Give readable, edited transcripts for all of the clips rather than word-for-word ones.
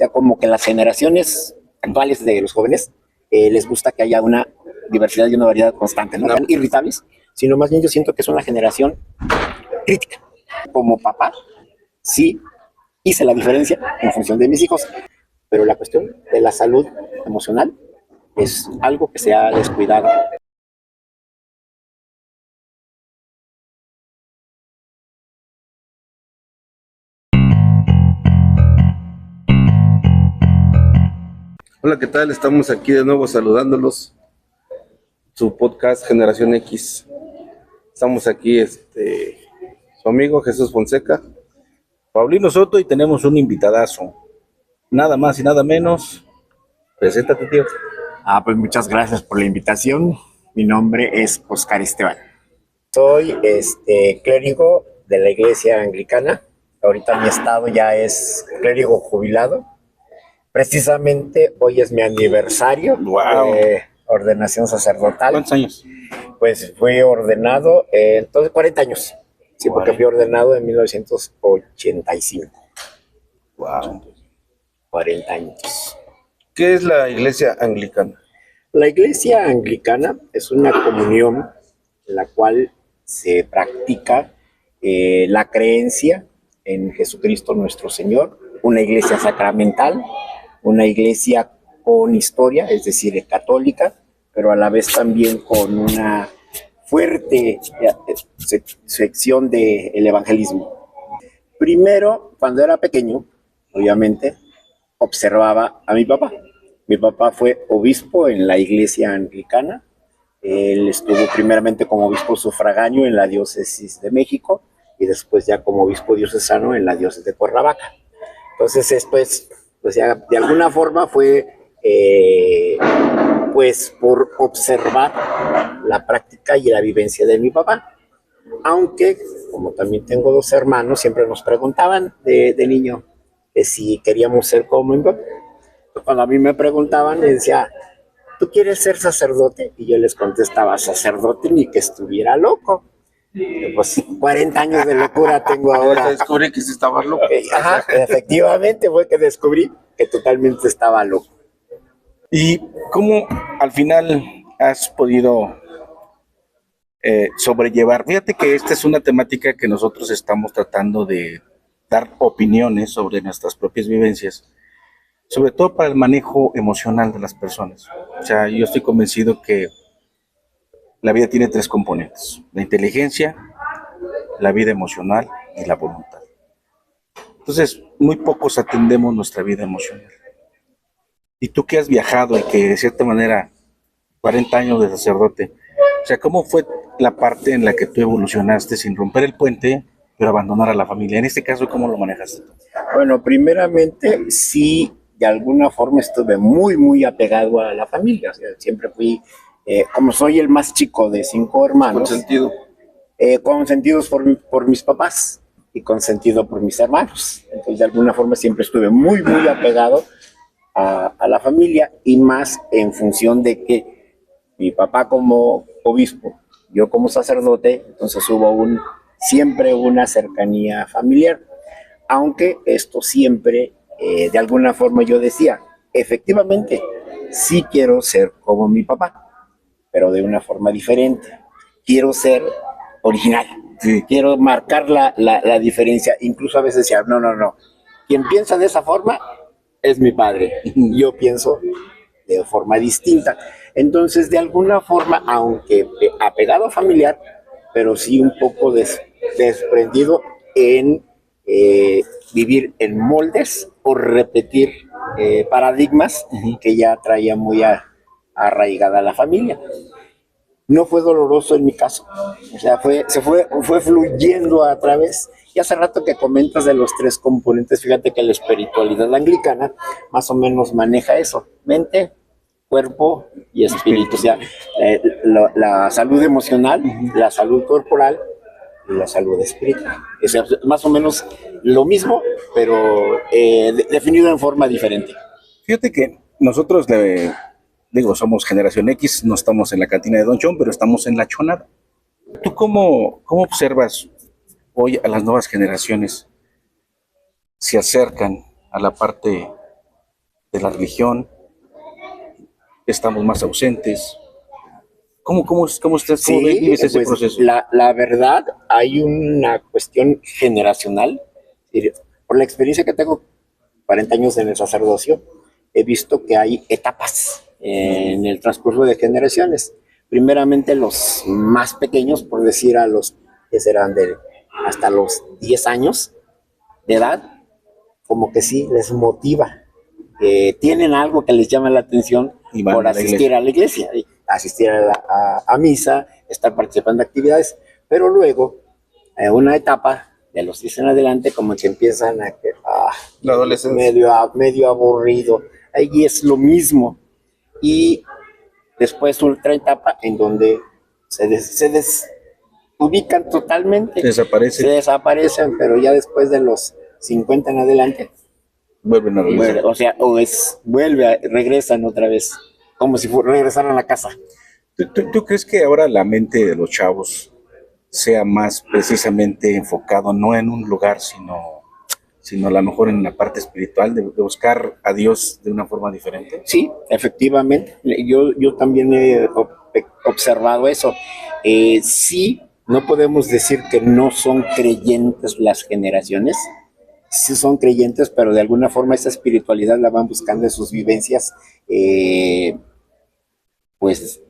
sea, como que las generaciones actuales de los jóvenes les gusta que haya una diversidad y una variedad constante, no tan irritables, sino más bien yo siento que es una generación crítica. Como papá, sí hice la diferencia en función de mis hijos, pero la cuestión de la salud emocional es algo que se ha descuidado. Hola, ¿qué tal? Estamos aquí de nuevo saludándolos. Su podcast Generación X. Estamos aquí, su amigo Jesús Fonseca. Paulino Soto, y tenemos un invitadazo. Nada más y nada menos. Preséntate, tío. Pues muchas gracias por la invitación. Mi nombre es Oscar Esteban. Soy clérigo de la iglesia anglicana. Ahorita mi estado ya es clérigo jubilado. Precisamente hoy es mi aniversario de ordenación sacerdotal. ¿Cuántos años? Pues fui ordenado, entonces 40 años. Sí, porque fui ordenado en 1985. Wow. 40 años. ¿Qué es la iglesia anglicana? La iglesia anglicana es una comunión en la cual se practica la creencia en Jesucristo nuestro Señor, una iglesia sacramental, una iglesia con historia, es decir, católica, pero a la vez también con una fuerte sección del evangelismo. Primero, cuando era pequeño, obviamente, observaba a mi papá. Mi papá fue obispo en la iglesia anglicana. Él estuvo primeramente como obispo sufragáneo en la diócesis de México y después ya como obispo diocesano en la diócesis de Cuernavaca. Entonces, después, pues ya de alguna forma fue pues por observar la práctica y la vivencia de mi papá. Aunque, como también tengo dos hermanos, siempre nos preguntaban de niño que si queríamos ser como mi papá. Cuando a mí me preguntaban, les decía, ¿tú quieres ser sacerdote? Y yo les contestaba, sacerdote ni que estuviera loco. Pues 40 años de locura tengo ahora. Descubrí que sí estaba loco. Ajá, efectivamente fue que descubrí que totalmente estaba loco. ¿Y cómo al final has podido sobrellevar? Fíjate que esta es una temática que nosotros estamos tratando de dar opiniones sobre nuestras propias vivencias, sobre todo para el manejo emocional de las personas. O sea, yo estoy convencido que la vida tiene tres componentes: la inteligencia, la vida emocional y la voluntad. Entonces, muy pocos atendemos nuestra vida emocional. Y tú que has viajado y que de cierta manera, 40 años de sacerdote, o sea, ¿cómo fue la parte en la que tú evolucionaste sin romper el puente, pero abandonar a la familia? En este caso, ¿cómo lo manejaste? Bueno, primeramente, sí, de alguna forma estuve muy, muy apegado a la familia. O sea, siempre fui, como soy el más chico de 5 hermanos, consentidos por mis papás y consentido por mis hermanos. Entonces, de alguna forma, siempre estuve muy, muy apegado a la familia, y más en función de que mi papá como obispo, yo como sacerdote, entonces hubo siempre una cercanía familiar. Aunque esto siempre, de alguna forma yo decía, efectivamente, sí quiero ser como mi papá, pero de una forma diferente. Quiero ser original, sí. Quiero marcar la diferencia. Incluso a veces decía, no, quien piensa de esa forma es mi padre. Yo pienso de forma distinta. Entonces, de alguna forma, aunque apegado a familiar, pero sí un poco desprendido en vivir en moldes o repetir paradigmas que ya traía muy arraigada la familia. No fue doloroso en mi caso, o sea, fue fluyendo a través. Y hace rato que comentas de los tres componentes, fíjate que la espiritualidad anglicana más o menos maneja eso: mente, cuerpo y espíritu. O sea, la salud emocional, la salud corporal y la salud espiritual. O sea, más o menos lo mismo, pero definido en forma diferente. Fíjate que nosotros, somos Generación X, no estamos en la cantina de Don Chon, pero estamos en la chonada. ¿Tú cómo observas hoy a las nuevas generaciones? Se acercan a la parte de la religión, estamos más ausentes. ¿Cómo estás? ¿Cómo Sí, vives ese pues proceso? la verdad, hay una cuestión generacional. Por la experiencia que tengo, 40 años en el sacerdocio, he visto que hay etapas en el transcurso de generaciones. Primeramente los más pequeños, por decir a los que serán de hasta los 10 años de edad, como que sí les motiva, tienen algo que les llama la atención Y van por a la iglesia. asistir a la iglesia, asistir a misa, estar participando de actividades, pero luego, en una etapa de los 10 en adelante, como que empiezan La adolescencia. medio aburrido, ahí es lo mismo, y después otra etapa en donde se desubican totalmente, se Desaparece, desaparecen, pero ya después de los 50 en adelante, vuelven a regresar. o sea, regresan otra vez, como si regresaran a la casa. ¿Tú crees que ahora la mente de los chavos sea más precisamente enfocado no en un lugar, sino a lo mejor en la parte espiritual, de buscar a Dios de una forma diferente? Sí, efectivamente, yo también he observado eso. Sí, no podemos decir que no son creyentes las generaciones, sí son creyentes, pero de alguna forma esa espiritualidad la van buscando en sus vivencias, pues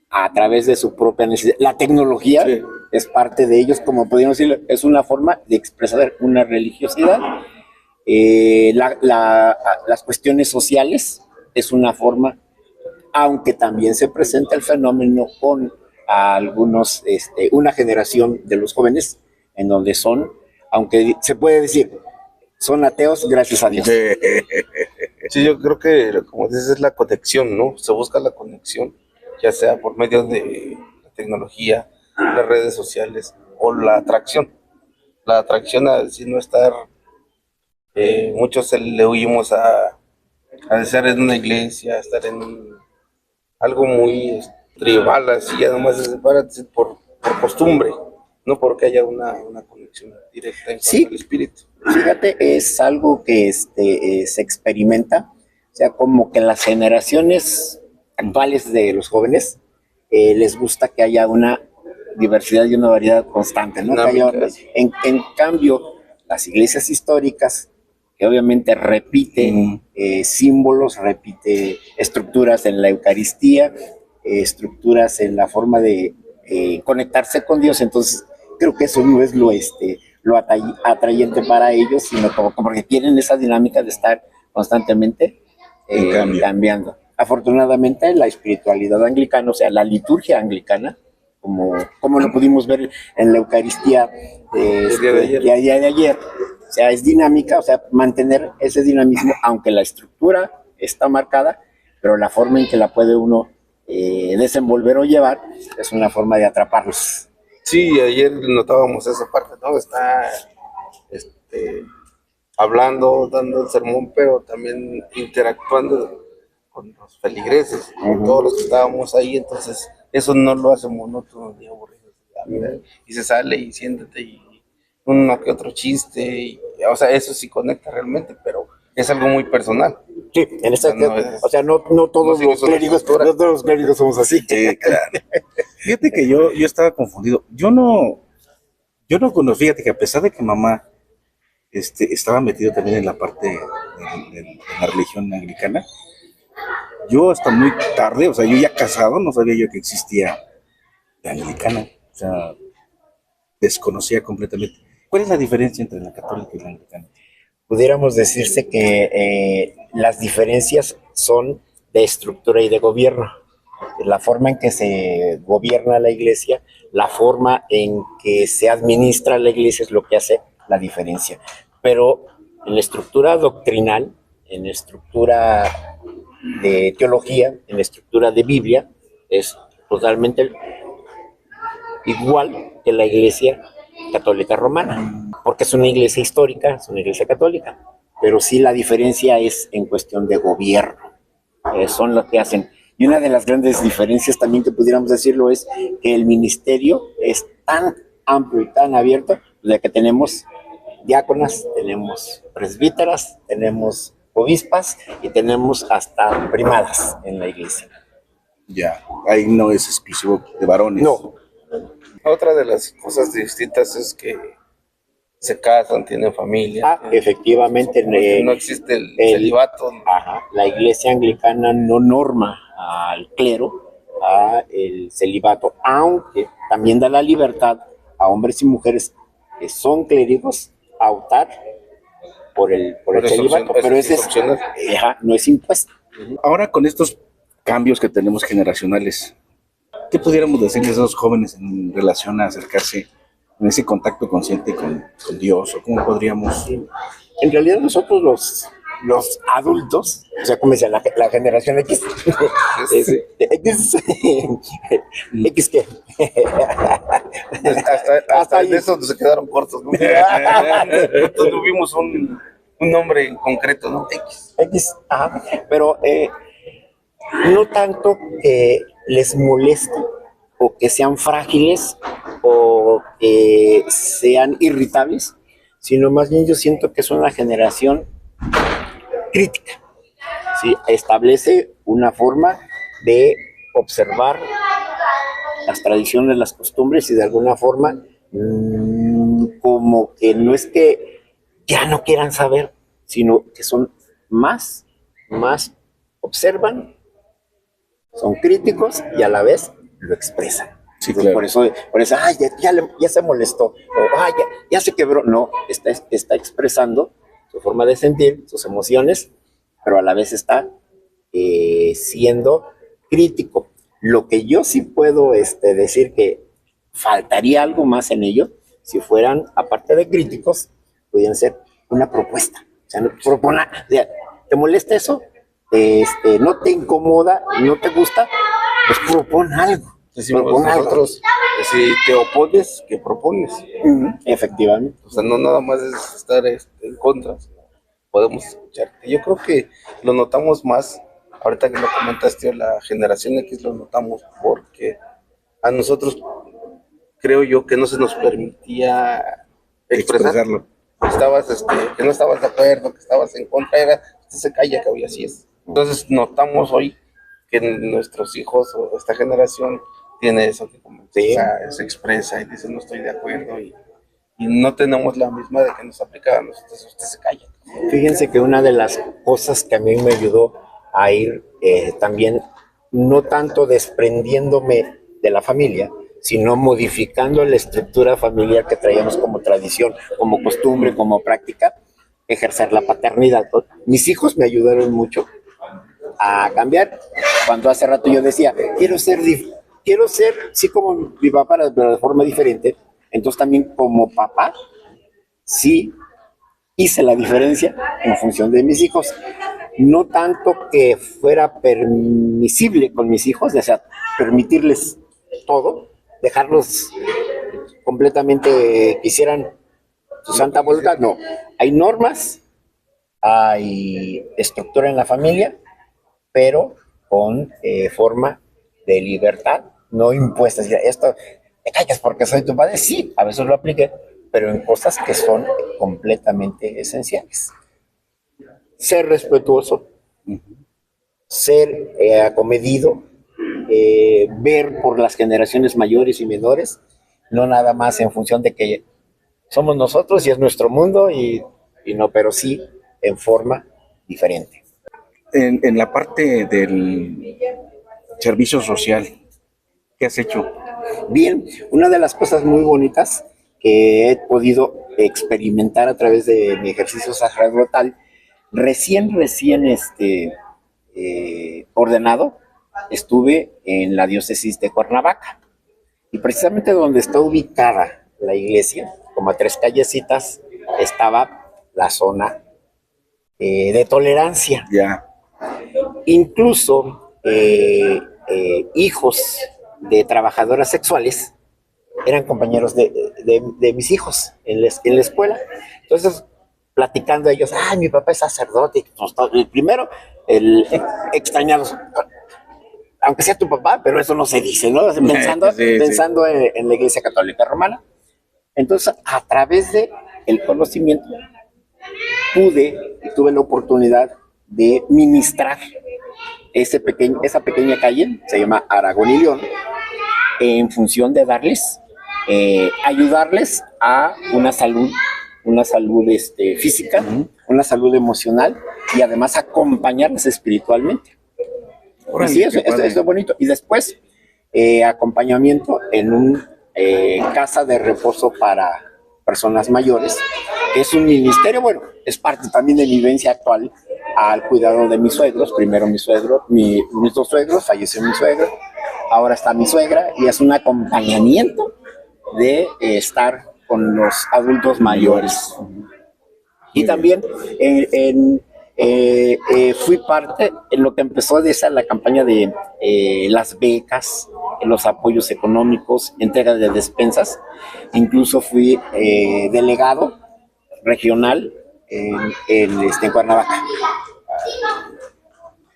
a través de su propia necesidad. La tecnología Sí. es parte de ellos, como podríamos decirlo, es una forma de expresar una religiosidad. Las cuestiones sociales es una forma, aunque también se presenta el fenómeno con algunos, una generación de los jóvenes en donde son, aunque se puede decir, son ateos gracias a Dios. Sí, yo creo que, como dices, es la conexión, ¿no? Se busca la conexión, ya sea por medio de la tecnología, las redes sociales o la atracción. La atracción a decir no estar, muchos le huimos a estar en una iglesia, a estar en algo muy tribal, así, ya nomás es por costumbre, no porque haya una conexión directa en cuanto Sí, al espíritu. fíjate, es algo que se experimenta, o sea, como que las generaciones actuales de los jóvenes les gusta que haya una diversidad y una variedad constante, ¿no? Dinámicas. En cambio, las iglesias históricas, que obviamente repite símbolos, repite estructuras en la Eucaristía, estructuras en la forma de conectarse con Dios, entonces creo que eso no es lo atrayente para ellos, sino como porque tienen esa dinámica de estar constantemente cambiando. Afortunadamente, la espiritualidad anglicana, o sea, la liturgia anglicana, como lo pudimos ver en la Eucaristía El día de ayer. o sea, es dinámica, o sea, mantener ese dinamismo, aunque la estructura está marcada, pero la forma en que la puede uno desenvolver o llevar es una forma de atraparlos. Sí, ayer notábamos esa parte, ¿no? Está hablando, dando el sermón, pero también interactuando con los feligreses, con todos los que estábamos ahí, entonces eso no lo hace monótono ni aburrido. Y se sale y siéntate y uno que otro chiste, o sea, eso sí conecta realmente, pero es algo muy personal. Sí, en esta, o sea, no todos los clérigos somos así. Sí, claro. Fíjate que yo estaba confundido. Yo no conocí, fíjate que a pesar de que mamá estaba metido también en la parte de la religión anglicana, yo hasta muy tarde, o sea, yo ya casado, no sabía yo que existía la anglicana. O sea, desconocía completamente. ¿Cuál es la diferencia entre la católica y la anglicana? Pudiéramos decirse que las diferencias son de estructura y de gobierno. La forma en que se gobierna la iglesia, la forma en que se administra la iglesia es lo que hace la diferencia. Pero en la estructura doctrinal, en la estructura de teología, en la estructura de Biblia, es totalmente igual que la iglesia católica romana, porque es una iglesia histórica, es una iglesia católica, pero sí la diferencia es en cuestión de gobierno, son lo que hacen. Y una de las grandes diferencias también que pudiéramos decirlo es que el ministerio es tan amplio y tan abierto, de que tenemos diáconas, tenemos presbíteras, tenemos obispas y tenemos hasta primadas en la iglesia. Ya, ahí no es exclusivo de varones. No. Otra de las cosas distintas es que se casan, tienen familia. Efectivamente. No existe el celibato. Ajá, la iglesia anglicana no norma al clero a el celibato, aunque también da la libertad a hombres y mujeres que son clérigos a optar por el celibato, pero ese es opcional. No es impuesto. Ahora con estos cambios que tenemos generacionales, ¿qué pudiéramos decirles a esos jóvenes en relación a acercarse en ese contacto consciente con Dios? ¿O cómo podríamos...? En realidad nosotros los adultos, o sea, como decía, la generación X, X qué, hasta en eso se quedaron cortos, ¿no? Entonces tuvimos un nombre en concreto, ¿no? X, pero no tanto que les moleste o que sean frágiles o que sean irritables, sino más bien yo siento que es una generación crítica, ¿sí? Establece una forma de observar las tradiciones, las costumbres y de alguna forma como que no es que ya no quieran saber, sino que son más observan, son críticos y a la vez lo expresan. Sí, claro. Por eso ya se molestó, o ya se quebró. No, está expresando su forma de sentir, sus emociones, pero a la vez está siendo crítico. Lo que yo sí puedo decir que faltaría algo más en ello, si fueran, aparte de críticos, pudieran ser una propuesta. O sea, ¿te molesta eso? ¿No te incomoda? ¿No te gusta? Pues propon algo. Decimos nosotros, si te opones, ¿qué propones? Efectivamente. O sea, no nada más es estar en contra, podemos escucharte. Yo creo que lo notamos más, ahorita que lo comentaste, la generación X lo notamos porque a nosotros creo yo que no se nos permitía expresarlo. Estabas, que no estabas de acuerdo, que estabas en contra, usted se calla, que hoy así es. Entonces notamos hoy que nuestros hijos o esta generación tiene eso, que se expresa y dice no estoy de acuerdo y no tenemos la misma de que nos aplica a nosotros, usted se calla. Fíjense que una de las cosas que a mí me ayudó a ir también, no tanto desprendiéndome de la familia, sino modificando la estructura familiar que traíamos como tradición, como costumbre, como práctica, ejercer la paternidad. Mis hijos me ayudaron mucho a cambiar. Cuando hace rato yo decía, quiero ser, sí, como mi papá, pero de forma diferente. Entonces también como papá, sí hice la diferencia en función de mis hijos. No tanto que fuera permisible con mis hijos, o sea, permitirles todo, dejarlos completamente que hicieran su santa voluntad. No, hay normas, hay estructura en la familia, pero con forma de libertad, no impuestas. Esto, te callas porque soy tu padre. Sí, a veces lo apliqué, pero en cosas que son completamente esenciales. Ser respetuoso, ser acomedido, ver por las generaciones mayores y menores, no nada más en función de que somos nosotros y es nuestro mundo, y no, pero sí en forma diferente. En la parte del servicio social, ¿qué has hecho? Bien, una de las cosas muy bonitas que he podido experimentar a través de mi ejercicio sacerdotal, recién ordenado, estuve en la diócesis de Cuernavaca, y precisamente donde está ubicada la iglesia, como a 3 callecitas, estaba la zona de tolerancia. Ya. Incluso hijos de trabajadoras sexuales eran compañeros de mis hijos en la escuela. Entonces, platicando ellos, mi papá es sacerdote. El primero, extrañado, aunque sea tu papá, pero eso no se dice, ¿no? Pensando en la Iglesia Católica Romana. Entonces, a través de el conocimiento, tuve la oportunidad de ministrar esa pequeña calle, se llama Aragón y León, en función de darles, ayudarles a una salud física, una salud emocional y además acompañarles espiritualmente. Órale, Sí, eso es bonito. Y después, acompañamiento en un casa de reposo para personas mayores, que es un ministerio, bueno, es parte también de mi vivencia actual al cuidado de mis suegros. Primero mis dos suegros, falleció mi suegro, ahora está mi suegra, y es un acompañamiento de estar con los adultos mayores. Y también fui parte en lo que empezó de la campaña de las becas, los apoyos económicos, entrega de despensas. Incluso fui delegado regional en Cuernavaca.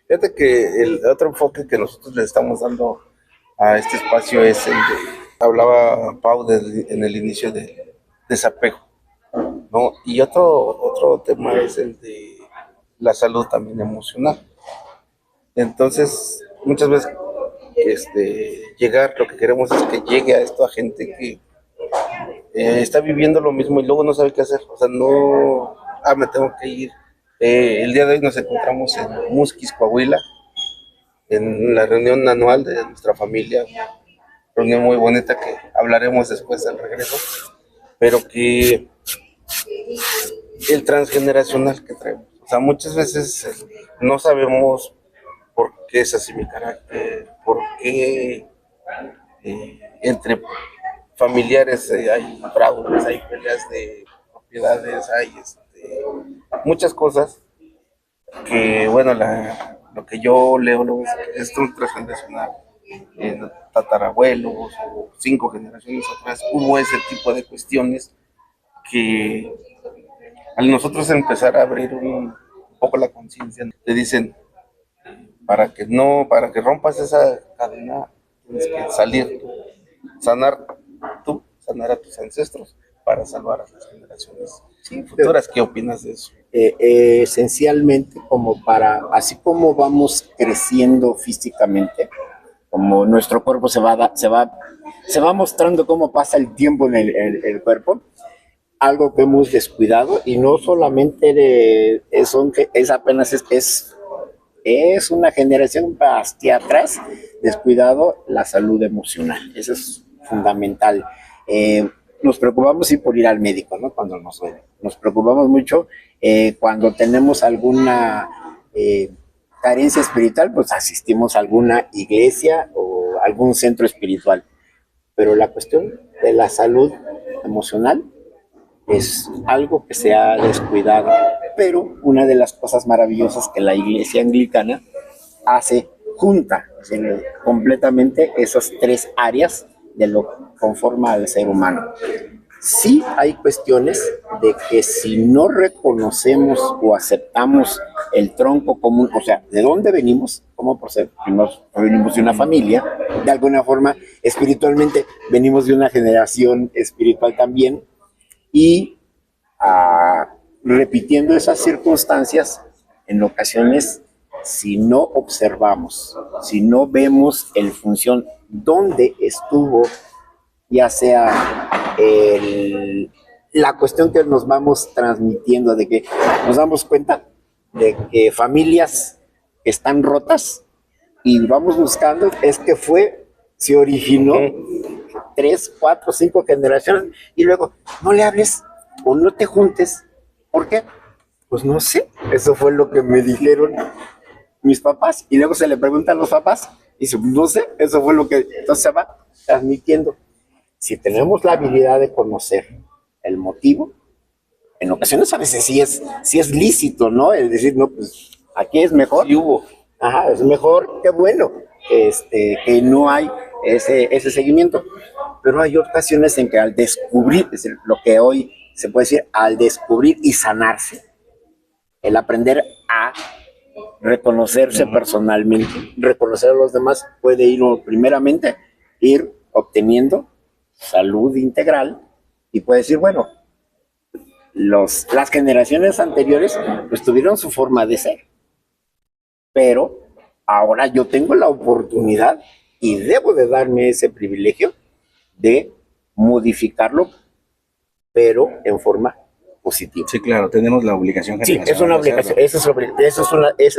Fíjate que el otro enfoque que nosotros le estamos dando a este espacio es el de, hablaba Pau en el inicio de desapego, ¿no? Y otro tema es el de la salud también emocional. Entonces, muchas veces lo que queremos es que llegue a esto a gente que está viviendo lo mismo y luego no sabe qué hacer. O sea, no, me tengo que ir. El día de hoy nos encontramos en Musquis, Coahuila, en la reunión anual de nuestra familia, reunión muy bonita que hablaremos después del regreso, pero que el transgeneracional que traemos, o sea, muchas veces no sabemos por qué es así mi carácter, por qué entre familiares hay fraudes, hay peleas de propiedades, hay muchas cosas que, bueno, lo que yo leo es un transgeneracional. Tatarabuelos o 5 generaciones atrás hubo ese tipo de cuestiones que al nosotros empezar a abrir un poco la conciencia, te dicen, para que rompas esa cadena, tienes que salir tú, sanar a tus ancestros para salvar a las generaciones futuras. ¿Qué opinas de eso? Esencialmente, así como vamos creciendo físicamente, como nuestro cuerpo se va mostrando cómo pasa el tiempo en el cuerpo, algo que hemos descuidado, y no solamente es una generación hacia atrás, descuidado la salud emocional. Eso es fundamental. Nos preocupamos por ir al médico, ¿no? Cuando nos duele. Nos preocupamos mucho cuando tenemos alguna carencia espiritual, pues asistimos a alguna iglesia o algún centro espiritual. Pero la cuestión de la salud emocional es algo que se ha descuidado. Pero una de las cosas maravillosas que la iglesia anglicana hace, junta completamente esas 3 áreas de lo que conforma al ser humano. Sí hay cuestiones de que si no reconocemos o aceptamos el tronco común, o sea, de dónde venimos, como por ser, venimos de una familia, de alguna forma espiritualmente venimos de una generación espiritual también, y repitiendo esas circunstancias, en ocasiones, si no observamos, si no vemos en función dónde estuvo, ya sea la cuestión que nos vamos transmitiendo, de que nos damos cuenta de que familias están rotas y vamos buscando, es que se originó 3, 4, 5 generaciones, y luego no le hables o no te juntes. ¿Por qué? Pues no sé, eso fue lo que me dijeron mis papás, y luego se le preguntan a los papás y dice, no sé, eso fue lo que, entonces se va transmitiendo. Si tenemos la habilidad de conocer el motivo, en ocasiones a veces sí es lícito, ¿no? Es decir, no, pues aquí es mejor. Sí hubo. Ajá, es mejor, qué bueno, que no hay ese seguimiento. Pero hay ocasiones en que al descubrir, es decir, lo que hoy se puede decir, al descubrir y sanarse, el aprender a reconocerse personalmente, reconocer a los demás, puede primeramente ir obteniendo salud integral, y puede decir, bueno, las generaciones anteriores pues tuvieron su forma de ser, pero ahora yo tengo la oportunidad y debo de darme ese privilegio de modificarlo, pero en forma positiva. Sí, claro, tenemos la obligación Sí, es una obligación, esa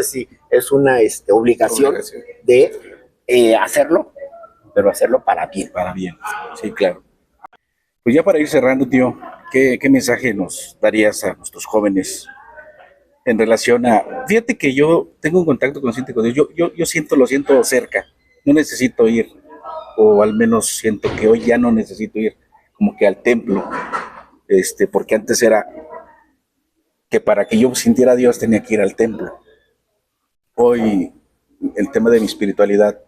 sí, es una obligación de hacerlo, pero hacerlo para bien. Para bien, sí, claro. Pues ya para ir cerrando, tío, ¿qué mensaje nos darías a nuestros jóvenes en relación a... Fíjate que yo tengo un contacto consciente con Dios, yo lo siento cerca, no necesito ir, o al menos siento que hoy ya no necesito ir como que al templo, porque antes era que para que yo sintiera a Dios tenía que ir al templo. Hoy el tema de mi espiritualidad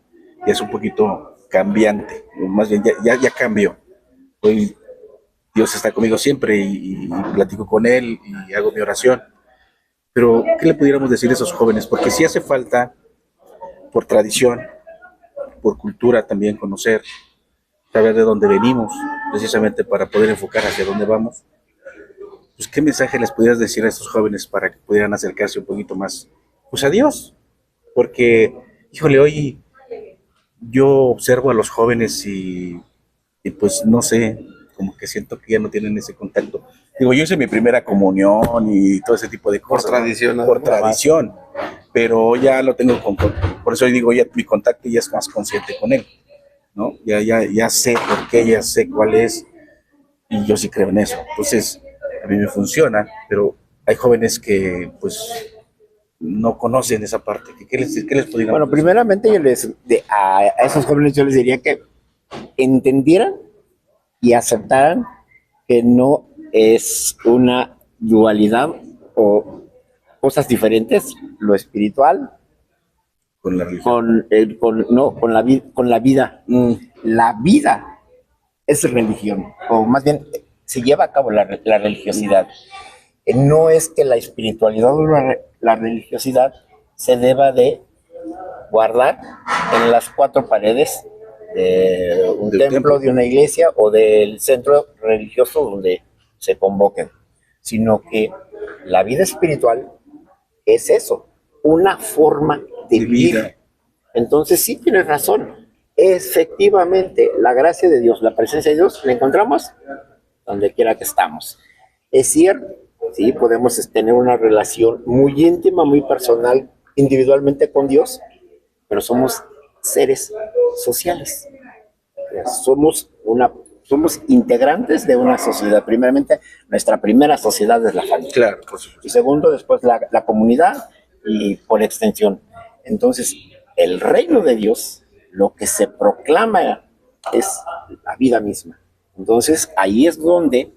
ya es un poquito cambiante, más bien ya cambió. Hoy Dios está conmigo siempre y platico con Él y hago mi oración. Pero, ¿qué le pudiéramos decir a esos jóvenes? Porque sí hace falta, por tradición, por cultura también, conocer, saber de dónde venimos, precisamente para poder enfocar hacia dónde vamos. Pues, ¿qué mensaje les pudieras decir a esos jóvenes para que pudieran acercarse un poquito más, pues, a Dios? Porque, híjole, hoy yo observo a los jóvenes y pues no sé, como que siento que ya no tienen ese contacto. Digo, yo hice mi primera comunión y todo ese tipo de cosas. Por tradición. ¿No? Por tradición, pero ya lo tengo por eso digo, ya mi contacto ya es más consciente con él, ¿no? Ya sé por qué, ya sé cuál es, y yo sí creo en eso. Entonces, a mí me funciona, pero hay jóvenes que, pues, no conocen esa parte. ¿Qué les podrían Bueno, decir? primeramente a esos jóvenes yo les diría que entendieran y aceptaran que no es una dualidad o cosas diferentes, lo espiritual Con la religión. con la vida. La vida es religión, o más bien se lleva a cabo la religiosidad. No es que la espiritualidad o la religiosidad se deba de guardar en las cuatro paredes de un templo, de una iglesia o del centro religioso donde se convoquen, sino que la vida espiritual es eso, una forma de vivir. Entonces sí tienes razón, efectivamente la gracia de Dios, la presencia de Dios la encontramos donde quiera que estamos. Es cierto, sí, podemos tener una relación muy íntima, muy personal, individualmente con Dios, pero somos seres sociales. Somos integrantes de una sociedad. Primeramente, nuestra primera sociedad es la familia. Claro, por supuesto. Y segundo, después la comunidad y por extensión. Entonces, el reino de Dios, lo que se proclama es la vida misma. Entonces, ahí es donde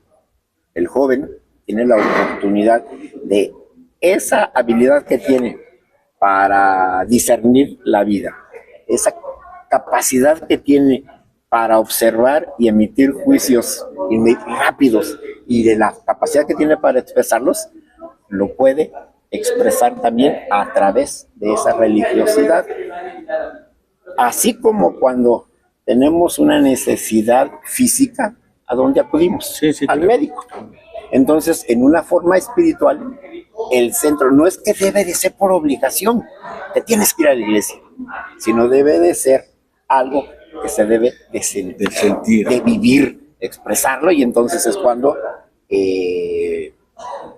el joven tiene la oportunidad de esa habilidad que tiene para discernir la vida, esa capacidad que tiene para observar y emitir juicios rápidos y de la capacidad que tiene para expresarlos, lo puede expresar también a través de esa religiosidad. Así como cuando tenemos una necesidad física, ¿a dónde acudimos? Sí, al médico. Entonces, en una forma espiritual, el centro no es que debe de ser por obligación, que tienes que ir a la iglesia, sino debe de ser algo que se debe de sentir, de vivir, expresarlo, y entonces es cuando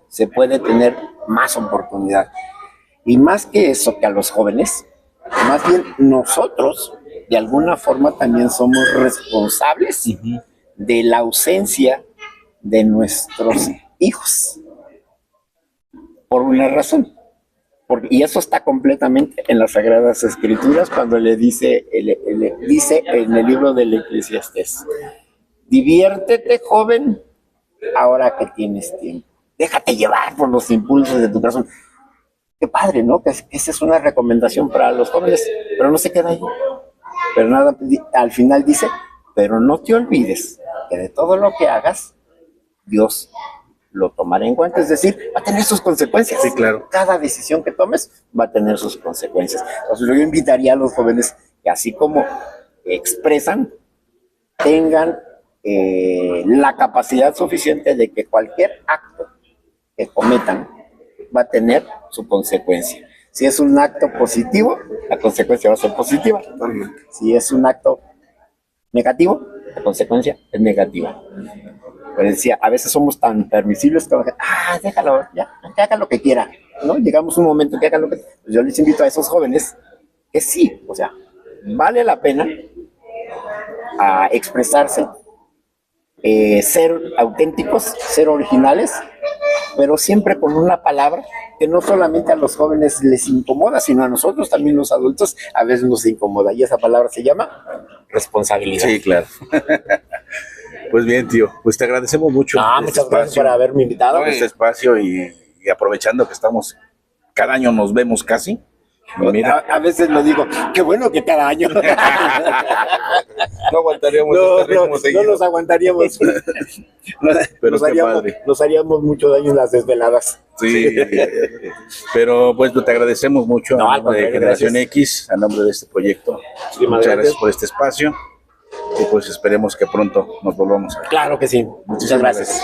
se puede tener más oportunidad. Y más que eso, que a los jóvenes, más bien nosotros, de alguna forma, también somos responsables de la ausencia de nuestros hijos. Por una razón. Y eso está completamente en las Sagradas Escrituras, cuando le dice en el libro del Eclesiastés: diviértete, joven, ahora que tienes tiempo. Déjate llevar por los impulsos de tu corazón. Qué padre, ¿no? Que esa es una recomendación para los jóvenes, pero no se queda ahí. Pero nada, al final dice: pero no te olvides que de todo lo que hagas, Dios lo tomará en cuenta, es decir, va a tener sus consecuencias. Sí, claro. Cada decisión que tomes va a tener sus consecuencias. Entonces yo invitaría a los jóvenes que, así como expresan, tengan la capacidad suficiente de que cualquier acto que cometan va a tener su consecuencia. Si es un acto positivo, la consecuencia va a ser positiva. Si es un acto negativo, la consecuencia es negativa. Pues decía, a veces somos tan permisibles que déjalo, ya, que haga lo que quiera, ¿no? Llegamos a un momento que haga lo que... Pues yo les invito a esos jóvenes que sí, o sea, vale la pena a expresarse, ser auténticos, ser originales, pero siempre con una palabra que no solamente a los jóvenes les incomoda, sino a nosotros también los adultos a veces nos incomoda, y esa palabra se llama responsabilidad. Sí, claro. Pues bien, tío, pues te agradecemos mucho. Muchas gracias por haberme invitado. Este espacio y aprovechando que estamos, cada año nos vemos casi. Mira. A veces lo digo, qué bueno que cada año. No aguantaríamos no nos aguantaríamos. Pero nos haríamos mucho daño en las desveladas. Sí, pero pues te agradecemos mucho a nombre de Generación X, a nombre de este proyecto. Muchas gracias por este espacio y pues esperemos que pronto nos volvamos a ver. Claro que sí. Muchas gracias.